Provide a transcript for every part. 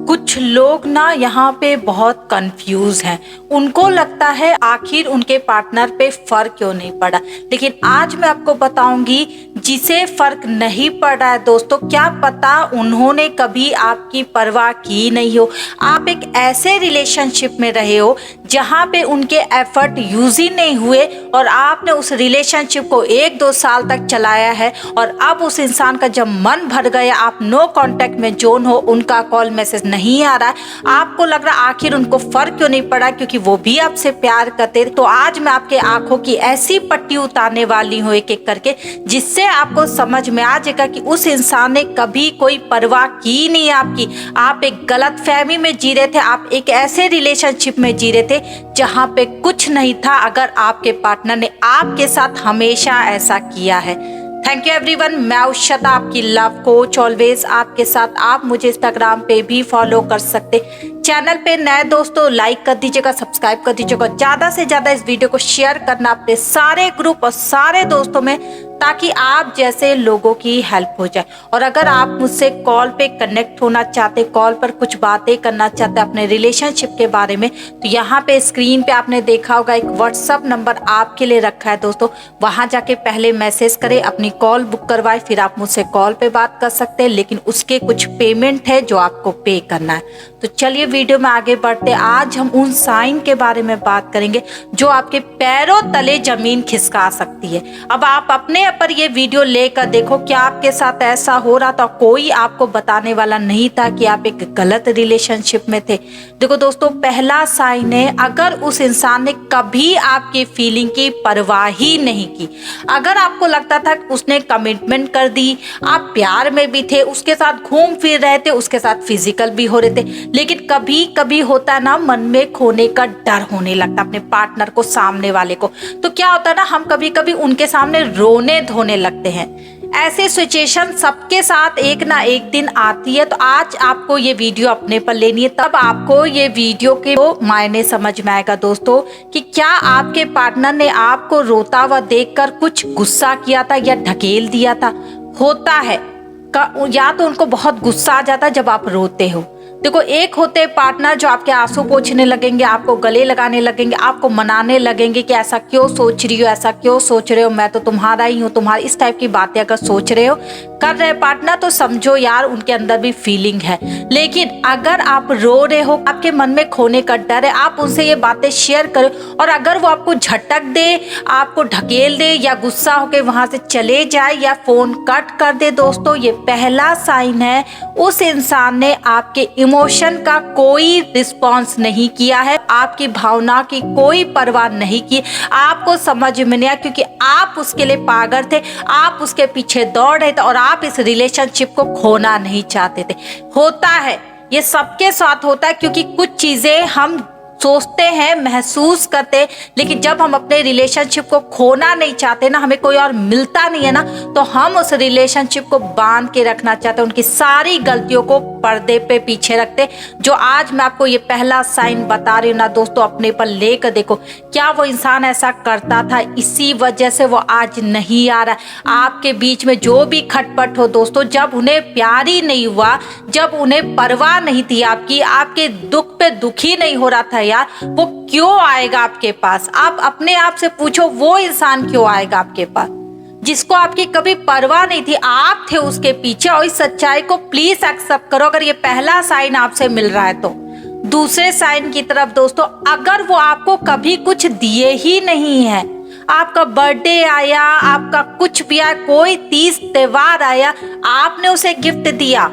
कुछ लोग ना यहाँ पे बहुत कंफ्यूज हैं। उनको लगता है आखिर उनके पार्टनर पे फर्क क्यों नहीं पड़ा, लेकिन आज मैं आपको बताऊंगी जिसे फर्क नहीं पड़ रहा है दोस्तों, क्या पता उन्होंने कभी आपकी परवाह की नहीं हो। आप एक ऐसे रिलेशनशिप में रहे हो जहाँ पे उनके एफर्ट यूज ही नहीं हुए और आपने उस रिलेशनशिप को 1-2 साल तक चलाया है और अब उस इंसान का जब मन भर गया, आप नो कांटेक्ट में जोन हो, उनका कॉल मैसेज नहीं आ रहा है, आपको लग रहा आखिर उनको फर्क क्यों नहीं पड़ा क्योंकि वो भी आपसे प्यार करते। तो आज मैं आपके आंखों की ऐसी पट्टी उतारने वाली हूँ एक एक करके, जिससे आपको समझ में आ जाएगा कि उस इंसान ने कभी कोई परवाह की नहीं आपकी। आप एक गलत फहमी में जी रहे थे, आप एक ऐसे रिलेशनशिप में जी रहे थे जहाँ पे कुछ नहीं था, अगर आपके पार्टनर ने आपके साथ हमेशा ऐसा किया है। थैंक यू एवरीवन, मैं उषा आपकी लव कोच, ऑलवेज आपके साथ। आप मुझे इंस्टाग्राम पे भी फॉलो कर सकते। चैनल पे नए दोस्तों लाइक कर दीजिएगा, सब्सक्राइब कर दीजिएगा, ज्यादा से ज्यादा इस वीडियो को शेयर करना अपने सारे ग्रुप और सारे दोस्तों में, ताकि आप जैसे लोगों की हेल्प हो जाए। और अगर आप मुझसे कॉल पे कनेक्ट होना चाहते, कॉल पर कुछ बातें करना चाहते अपने रिलेशनशिप के बारे में, तो यहाँ पे स्क्रीन पे आपने देखा होगा एक व्हाट्सअप नंबर आपके लिए रखा है दोस्तों। वहां जाके पहले मैसेज करें, अपनी कॉल बुक करवाए, फिर आप मुझसे कॉल पे बात कर सकते हैं, लेकिन उसके कुछ पेमेंट है जो आपको पे करना है। तो चलिए वीडियो में आगे बढ़ते। आज हम उन साइन के बारे में बात करेंगे जो आपके पैरों तले जमीन खिसका सकती है। अब आप अपने पर ये वीडियो लेकर देखो, क्या आपके साथ ऐसा हो रहा था? कोई आपको बताने वाला नहीं था कि आप एक गलत रिलेशनशिप में थे। देखो दोस्तों, पहला साइन है, अगर उस इंसान ने कभी आपकी फीलिंग की परवाह ही नहीं की, अगर आपको लगता था कि उसने कमिटमेंट कर दी, आप प्यार में भी थे, उसके साथ घूम फिर रहे थे, उसके साथ फिजिकल भी हो रहे थे, लेकिन कभी कभी होता है ना, मन में खोने का डर होने लगता अपने पार्टनर को, सामने वाले को। तो क्या होता है ना, हम कभी कभी उनके सामने रोने धोने लगते हैं। ऐसे सिचुएशन सबके साथ एक ना एक दिन आती है। तो आज आपको ये वीडियो अपने पर लेनी है, तब आपको ये वीडियो के मायने समझ में आएगा दोस्तों कि क्या आपके पार्टनर ने आपको रोता हुआ देखकर कुछ गुस्सा किया था या ढकेल दिया था। होता है या तो उनको बहुत गुस्सा आ जाता है जब आप रोते हो। देखो, एक होते पार्टनर जो आपके आंसू पोंछने लगेंगे, आपको गले लगाने लगेंगे, आपको मनाने लगेंगे कि ऐसा क्यों सोच रही हो, ऐसा क्यों सोच रहे हो, मैं तो तुम्हारा ही हूँ, तुम्हारी इस टाइप की बातें अगर सोच रहे हो, कर रहे पार्टनर, तो समझो यार उनके अंदर भी फीलिंग है। लेकिन अगर आप रो रहे हो, आपके मन में खोने का डर है, आप उनसे ये बातें शेयर करो और अगर वो आपको झटक दे, आपको ढकेल दे या गुस्सा होकर वहां से चले जाए या फोन कट कर दे, दोस्तों ये पहला साइन है उस इंसान ने आपके इमोशन का कोई रिस्पॉन्स नहीं किया है, आपकी भावना की कोई परवाह नहीं की, आपको समझ में नहीं आया क्योंकि आप उसके लिए पागल थे, आप उसके पीछे दौड़ रहे थे और आप इस रिलेशनशिप को खोना नहीं चाहते थे। होता है, ये सबके साथ होता है, क्योंकि कुछ चीजें हम सोचते हैं, महसूस करते हैं, लेकिन जब हम अपने रिलेशनशिप को खोना नहीं चाहते ना, हमें कोई और मिलता नहीं है ना, तो हम उस रिलेशनशिप को बांध के रखना चाहते हैं, उनकी सारी गलतियों को पर्दे पे पीछे रखते। जो आज मैं आपको ये पहला साइन बता रही हूँ ना दोस्तों, अपने पर लेकर देखो, क्या वो इंसान ऐसा करता था, इसी वजह से वो आज नहीं आ रहा है आपके बीच में। जो भी खटपट हो दोस्तों, जब उन्हें प्यार ही नहीं हुआ, जब उन्हें परवाह नहीं थी आपकी, आपके दुख पे दुखी नहीं हो रहा था यार, वो क्यों आएगा आपके पास? आप अपने आप से पूछो, वो इंसान क्यों आएगा आपके पास जिसको आपकी कभी परवाह नहीं थी? आप थे उसके पीछे। और इस सच्चाई को प्लीज एक्सेप्ट करो अगर ये पहला साइन आपसे मिल रहा है तो। दूसरे साइन की तरफ दोस्तों, अगर वो आपको कभी कुछ दिए ही नहीं है, आपका बर्थडे आया, आपका कुछ भी आया, कोई तीज त्योहार आया, आपने उसे गिफ्ट दिया,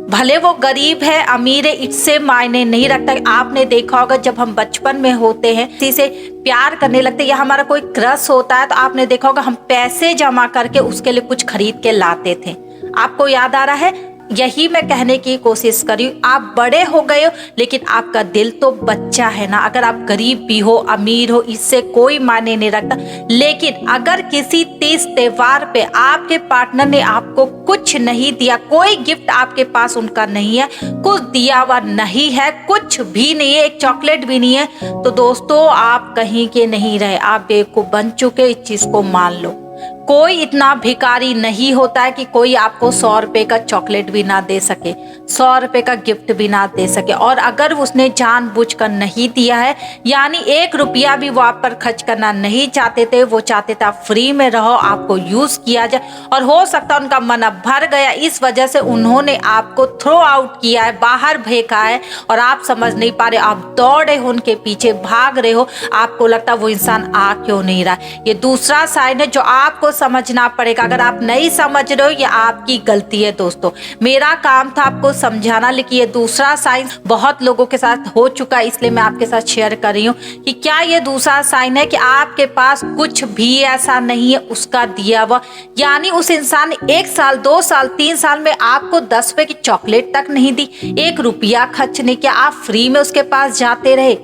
भले वो गरीब है अमीर है, इससे मायने नहीं रखता। आपने देखा होगा जब हम बचपन में होते हैं, किसी से प्यार करने लगते या हमारा कोई क्रश होता है, तो आपने देखा होगा हम पैसे जमा करके उसके लिए कुछ खरीद के लाते थे। आपको याद आ रहा है? यही मैं कहने की कोशिश करी, आप बड़े हो गए हो लेकिन आपका दिल तो बच्चा है ना। अगर आप गरीब भी हो अमीर हो, इससे कोई मायने नहीं रखता, लेकिन अगर किसी तीज त्योहार पे आपके पार्टनर ने आपको कुछ नहीं दिया, कोई गिफ्ट आपके पास उनका नहीं है, कुछ दिया हुआ नहीं है, कुछ भी नहीं है, एक चॉकलेट भी नहीं है, तो दोस्तों आप कहीं के नहीं रहे, आप बेवकूफ बन चुके, इस चीज को मान लो। कोई इतना भिखारी नहीं होता है कि कोई आपको 100 रुपए का चॉकलेट भी ना दे सके, 100 रुपए का गिफ्ट भी ना दे सके। और अगर उसने जानबूझकर नहीं दिया है, यानी 1 रुपया भी वो आप पर खर्च करना नहीं चाहते थे, वो चाहते थे आप फ्री में रहो, आपको यूज किया जाए, और हो सकता है उनका मन अब भर गया, इस वजह से उन्होंने आपको थ्रो आउट किया है, बाहर फेंका है, और आप समझ नहीं पा रहे, आप दौड़े हो उनके पीछे, भाग रहे हो, आपको लगता वो इंसान आ क्यों नहीं रहा। ये दूसरा साइन है जो आपको समझना पड़ेगा। अगर आप नहीं समझ रहे हो, ये आपकी गलती है दोस्तों। मेरा काम था आपको समझाना, लेकिन ये दूसरा साइन बहुत लोगों के साथ हो चुका है, इसलिए मैं आपके साथ शेयर कर रही हूँ कि क्या ये दूसरा साइन है कि आपके पास कुछ भी ऐसा नहीं है उसका दिया हुआ, यानी उस इंसान ने 1 साल 2 साल 3 साल में आपको 10 रुपए की चॉकलेट तक नहीं दी, 1 रुपया खर्च नहीं किया, आप फ्री में उसके पास जाते रहे।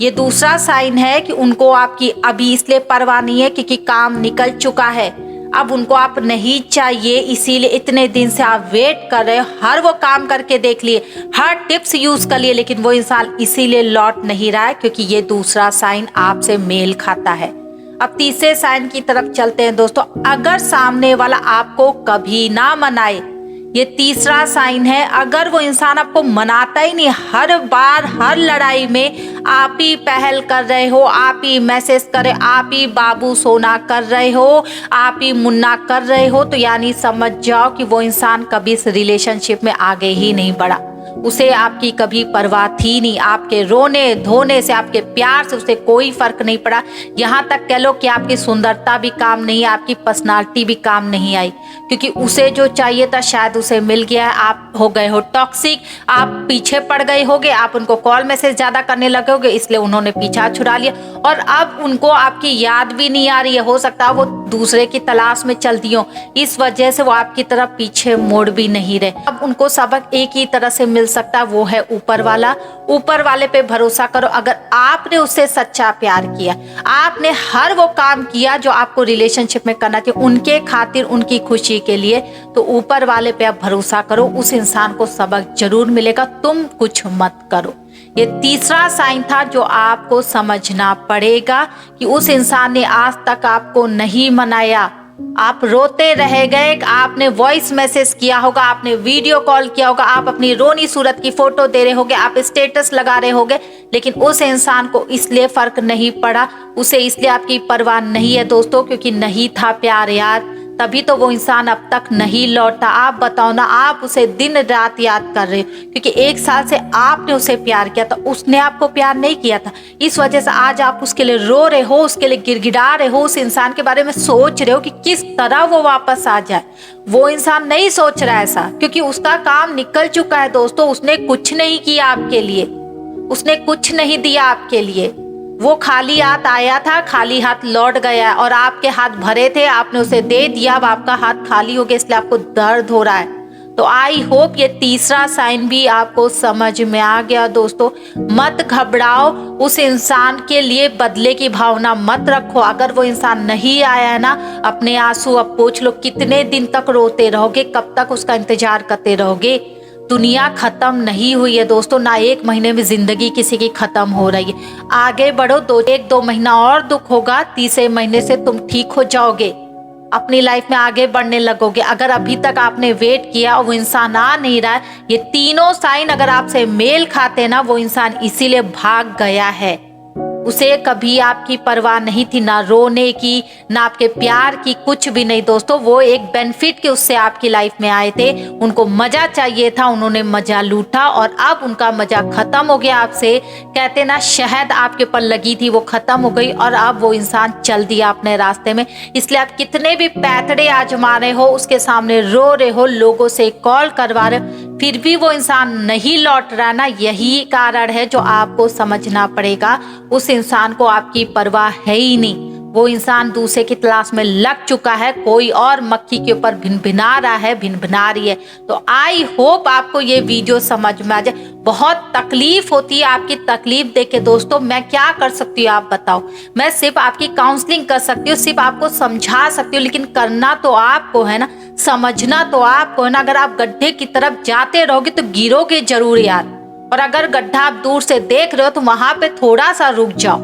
ये दूसरा साइन है कि उनको आपकी अभी इसलिए परवाह नहीं है क्योंकि काम निकल चुका है, अब उनको आप नहीं चाहिए, इसीलिए इतने दिन से आप वेट कर रहे हो, हर वो काम करके देख लिए, हर टिप्स यूज कर लिए, लेकिन वो इंसान इसीलिए लौट नहीं रहा है क्योंकि ये दूसरा साइन आपसे मेल खाता है। अब तीसरे साइन की तरफ चलते हैं दोस्तों। अगर सामने वाला आपको कभी ना मनाए, ये तीसरा साइन है। अगर वो इंसान आपको मनाता ही नहीं, हर बार हर लड़ाई में आप ही पहल कर रहे हो, आप ही मैसेज कर रहे, आप ही बाबू सोना कर रहे हो, आप ही मुन्ना कर रहे हो, तो यानी समझ जाओ कि वो इंसान कभी इस रिलेशनशिप में आगे ही नहीं बढ़ा, उसे आपकी कभी परवाह थी नहीं, आपके रोने धोने से, आपके प्यार से उसे कोई फर्क नहीं पड़ा। यहाँ तक कह लो कि आपकी सुंदरता भी काम नहीं, आपकी पर्सनालिटी भी काम नहीं आई, क्योंकि उसे जो चाहिए था शायद उसे मिल गया है। आप हो गए हो टॉक्सिक, आप पीछे पड़ गए होगे, आप उनको कॉल मैसेज ज्यादा करने लगे होगे, इसलिए उन्होंने पीछा छुड़ा लिया, और अब उनको आपकी याद भी नहीं आ रही है, हो सकता है वो दूसरे की तलाश में चलती हो, इस वजह से वो आपकी तरफ पीछे मोड़ भी नहीं रहे। अब उनको सबक एक ही तरह से मिल सकता, वो है ऊपर वाला। ऊपर वाले पे भरोसा करो। अगर आपने उससे सच्चा प्यार किया, आपने हर वो काम किया जो आपको रिलेशनशिप में करना चाहिए उनके खातिर, उनकी खुशी के लिए, तो ऊपर वाले पे आप भरोसा करो, उस इंसान को सबक जरूर मिलेगा, तुम कुछ मत करो। ये तीसरा साइन था जो आपको समझना पड़ेगा कि उस इंसान ने आज तक आपको नहीं मनाया, आप रोते रह गए, आपने वॉइस मैसेज किया होगा, आपने वीडियो कॉल किया होगा, आप अपनी रोनी सूरत की फोटो दे रहे होगे, आप स्टेटस लगा रहे होगे, लेकिन उस इंसान को इसलिए फर्क नहीं पड़ा, उसे इसलिए आपकी परवाह नहीं है दोस्तों, क्योंकि नहीं था प्यार यार, तभी तो वो इंसान अब तक नहीं लौटा। आप बताओ ना, आप उसे दिन रात याद कर रहे हो, क्योंकि 1 साल से आपने उसे प्यार किया था, उसने आपको प्यार नहीं किया था, इस वजह से आज आप उसके लिए रो रहे हो, उसके लिए गिड़गिड़ा रहे हो, उस इंसान के बारे में सोच रहे हो कि किस तरह वो वापस आ जाए। वो इंसान नहीं सोच रहा ऐसा, क्योंकि उसका काम निकल चुका है दोस्तों, उसने कुछ नहीं किया आपके लिए, उसने कुछ नहीं दिया आपके लिए, वो खाली हाथ आया था, खाली हाथ लौट गया, और आपके हाथ भरे थे, आपने उसे दे दिया, अब आपका हाथ खाली हो गया, इसलिए आपको दर्द हो रहा है। तो आई होप ये तीसरा साइन भी आपको समझ में आ गया दोस्तों। मत घबराओ, उस इंसान के लिए बदले की भावना मत रखो। अगर वो इंसान नहीं आया है ना, अपने आंसू अब पोंछ लो। कितने दिन तक रोते रहोगे, कब तक उसका इंतजार करते रहोगे? दुनिया खत्म नहीं हुई है दोस्तों, ना 1 महीने में जिंदगी किसी की खत्म हो रही है। आगे बढ़ो, 1-2 महीना और दुख होगा, तीसरे महीने से तुम ठीक हो जाओगे, अपनी लाइफ में आगे बढ़ने लगोगे। अगर अभी तक आपने वेट किया और वो इंसान आ नहीं रहा है, ये तीनों साइन अगर आपसे मेल खाते ना, वो इंसान इसीलिए भाग गया है। उसे कभी आपकी परवाह नहीं थी, ना रोने की, ना आपके प्यार की, कुछ भी नहीं दोस्तों। वो एक बेनिफिट के उससे आपकी लाइफ में आए थे, उनको मजा चाहिए था, उन्होंने मजा लूटा, और अब उनका मजा खत्म हो गया आपसे। कहते ना, शहद आपके ऊपर लगी थी, वो खत्म हो गई, और अब वो इंसान चल दिया अपने रास्ते में। इसलिए आप कितने भी पैतड़े आजमा रहे हो, उसके सामने रो रहे हो, लोगों से कॉल करवा रहे हो, फिर भी वो इंसान नहीं लौट रहा ना, यही कारण है जो आपको समझना पड़ेगा। उस इंसान को आपकी परवाह है ही नहीं, वो इंसान दूसरे की तलाश में लग चुका है, कोई और मक्खी के ऊपर भिनभिना रहा है, भिनभिना रही है। तो आई होप आपको ये वीडियो समझ में आ जाए। बहुत तकलीफ होती है, आपकी तकलीफ देख के दोस्तों मैं क्या कर सकती हूँ आप बताओ? मैं सिर्फ आपकी काउंसलिंग कर सकती हूँ, सिर्फ आपको समझा सकती हूँ, लेकिन करना तो आपको है ना, समझना तो आपको है ना। अगर आप गड्ढे की तरफ जाते रहोगे तो गिरोगे जरूर यार, और अगर गड्ढा आप दूर से देख रहे हो तो वहां पे थोड़ा सा रुक जाओ,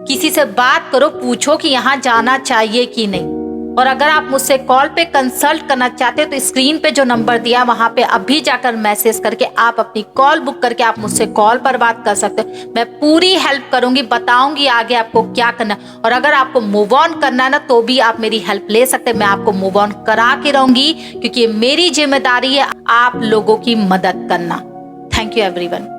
किसी से बात करो, पूछो कि यहाँ जाना चाहिए कि नहीं। और अगर आप मुझसे कॉल पे कंसल्ट करना चाहते हो तो स्क्रीन पे जो नंबर दिया है वहां पे अभी जाकर मैसेज करके आप अपनी कॉल बुक करके आप मुझसे कॉल पर बात कर सकते हो। मैं पूरी हेल्प करूंगी, बताऊंगी आगे आपको क्या करना है। और अगर आपको मूव ऑन करना है ना तो भी आप मेरी हेल्प ले सकते हैं, मैं आपको मूव ऑन करा के रहूंगी, क्योंकि ये मेरी जिम्मेदारी है आप लोगों की मदद करना। Thank you everyone.